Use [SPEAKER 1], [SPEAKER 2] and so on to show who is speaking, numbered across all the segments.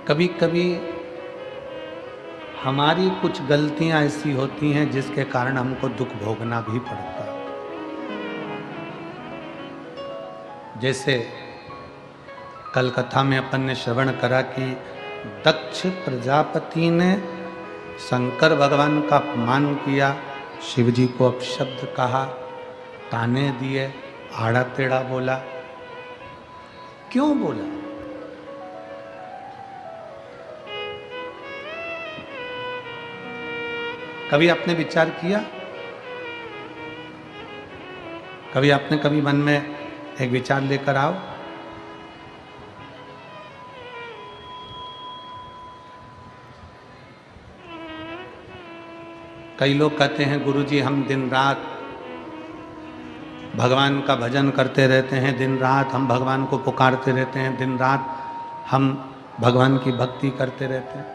[SPEAKER 1] कभी कभी हमारी कुछ गलतियां ऐसी होती हैं जिसके कारण हमको दुख भोगना भी पड़ता है। जैसे कल कथा में अपन ने श्रवण करा कि दक्ष प्रजापति ने शंकर भगवान का अपमान किया, शिव जी को अपशब्द कहा, ताने दिए, आड़ा टेढ़ा बोला। क्यों बोला? कभी आपने विचार किया? कभी मन में एक विचार लेकर आओ। कई लोग कहते हैं गुरुजी हम दिन रात भगवान का भजन करते रहते हैं, दिन रात हम भगवान को पुकारते रहते हैं, दिन रात हम भगवान की भक्ति करते रहते हैं।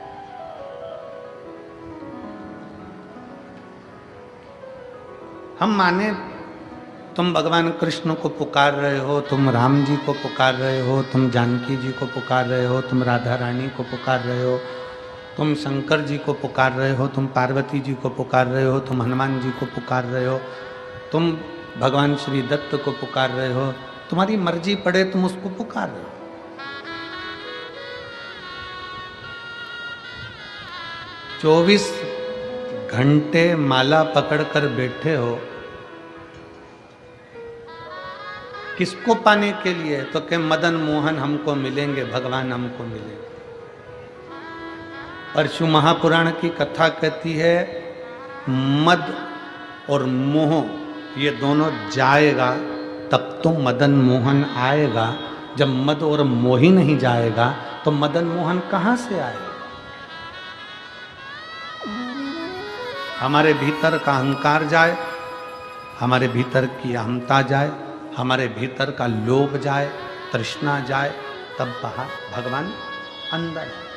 [SPEAKER 1] हम माने तुम भगवान कृष्ण को पुकार रहे हो, तुम राम जी को पुकार रहे हो, तुम जानकी जी को पुकार रहे हो, तुम राधा रानी को पुकार रहे हो, तुम शंकर जी को पुकार रहे हो, तुम पार्वती जी को पुकार रहे हो, तुम हनुमान जी को पुकार रहे हो, तुम भगवान श्री दत्त को पुकार रहे हो, तुम्हारी मर्जी पड़े तुम उसको पुकार रहे हो। चौबीस घंटे माला पकड़कर बैठे हो, किसको पाने के लिए? तो कि मदन मोहन हमको मिलेंगे, भगवान हमको मिलेंगे। परशु महापुराण की कथा कहती है मद और मोह ये दोनों जाएगा तब तो मदन मोहन आएगा। जब मद और मोह ही नहीं जाएगा तो मदन मोहन कहां से आएगा? हमारे भीतर का अहंकार जाए, हमारे भीतर की अहमता जाए, हमारे भीतर का लोभ जाए, तृष्णा जाए, तब भगवान अंदर है।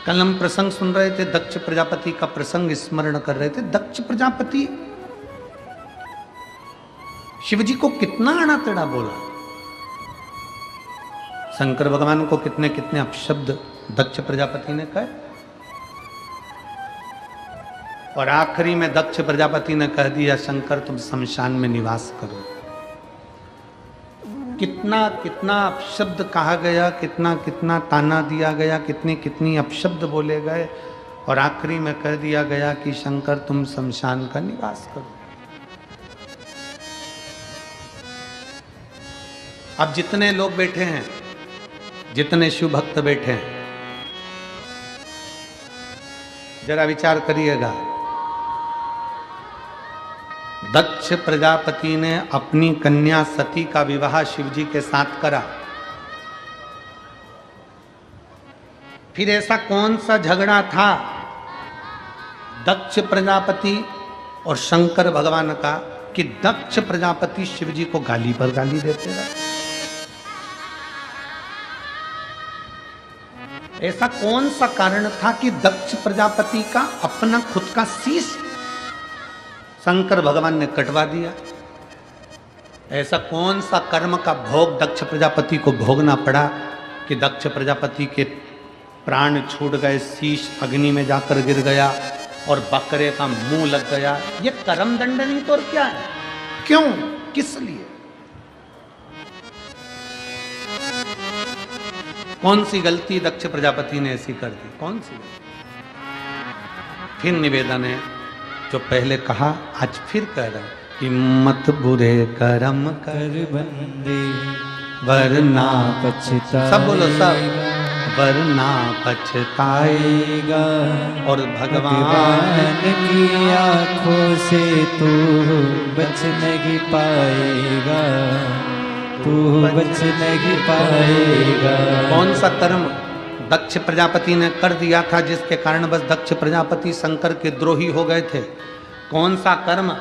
[SPEAKER 1] कल हम प्रसंग सुन रहे थे, दक्ष प्रजापति का प्रसंग स्मरण कर रहे थे। दक्ष प्रजापति शिव जी को कितना आड़ा टेढ़ा बोला, शंकर भगवान को कितने कितने अपशब्द दक्ष प्रजापति ने कहे, और आखिरी में दक्ष प्रजापति ने कह दिया शंकर तुम शमशान में निवास करो। कितना कितना अपशब्द कहा गया, कितना कितना ताना दिया गया, कितनी कितनी अपशब्द बोले गए, और आखिरी में कह दिया गया कि शंकर तुम शमशान का निवास करो। अब जितने लोग बैठे हैं, जितने शिव भक्त बैठे हैं, जरा विचार करिएगा। दक्ष प्रजापति ने अपनी कन्या सती का विवाह शिव जी के साथ करा। फिर ऐसा कौन सा झगड़ा था दक्ष प्रजापति और शंकर भगवान का कि दक्ष प्रजापति शिव जी को गाली पर गाली देते रहे? ऐसा कौन सा कारण था कि दक्ष प्रजापति का अपना खुद का शीश शंकर भगवान ने कटवा दिया? ऐसा कौन सा कर्म का भोग दक्ष प्रजापति को भोगना पड़ा कि दक्ष प्रजापति के प्राण छूट गए, शीश अग्नि में जाकर गिर गया और बकरे का मुंह लग गया? ये कर्म दंड नहीं तो और क्या है? क्यों, किस लिए? कौन सी गलती दक्ष प्रजापति ने ऐसी कर दी? कौन सी? फिर निवेदन है, जो पहले कहा आज फिर कह रहे हैं कि मत बुरे कर्म कर बंदे वरना पछताएगा। सब बोलो सब, वरना पछताएगा। और भगवान
[SPEAKER 2] की आंखों से तू बच नहीं पाएगा, तू बच नहीं पाएगा।
[SPEAKER 1] कौन सा कर्म दक्ष प्रजापति ने कर दिया था जिसके कारण बस दक्ष प्रजापति शंकर के द्रोही हो गए थे? कौन सा कर्म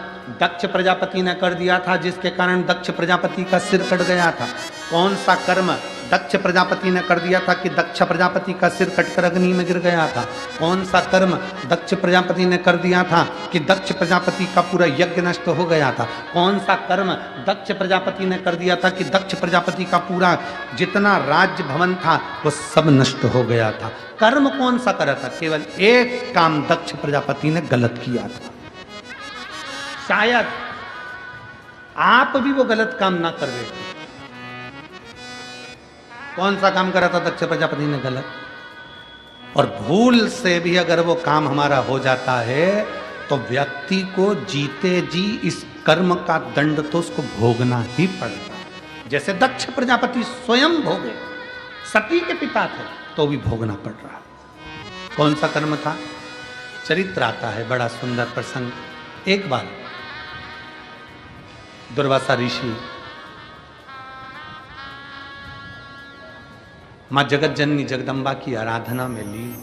[SPEAKER 1] दक्ष प्रजापति ने कर दिया था जिसके कारण दक्ष प्रजापति का सिर कट गया था? कौन सा कर्म दक्ष प्रजापति ने कर दिया था कि दक्ष प्रजापति का सिर कटकर अग्नि में गिर गया था? कौन सा कर्म दक्ष प्रजापति ने कर दिया था कि दक्ष प्रजापति का पूरा यज्ञ नष्ट हो गया था? कौन सा कर्म दक्ष प्रजापति ने कर दिया था कि दक्ष प्रजापति का पूरा जितना राज्य भवन था वो सब नष्ट हो गया था? कर्म कौन सा करा था? केवल एक काम दक्ष प्रजापति ने गलत किया था। शायद आप भी वो गलत काम ना कर रहे थे। कौन सा काम करा था दक्ष प्रजापति ने गलत? और भूल से भी अगर वो काम हमारा हो जाता है तो व्यक्ति को जीते जी इस कर्म का दंड तो उसको भोगना ही पड़ता है। जैसे दक्ष प्रजापति स्वयं भोगे, सती के पिता थे तो भी भोगना पड़ रहा। कौन सा कर्म था? चरित्र आता है, बड़ा सुंदर प्रसंग। एक बार दुर्वासा ऋषि मां जगत जननी जगदम्बा की आराधना में लीन,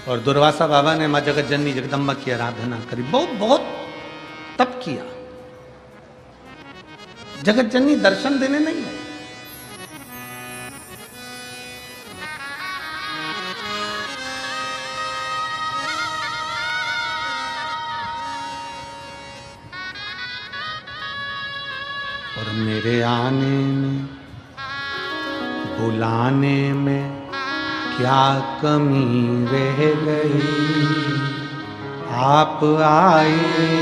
[SPEAKER 1] और दुर्वासा बाबा ने मां जगत जननी जगदम्बा की आराधना करी, बहुत तप किया। जगत जननी दर्शन देने नहीं आई। और मेरे आने में बुलाने में क्या कमी रह गई, आप आए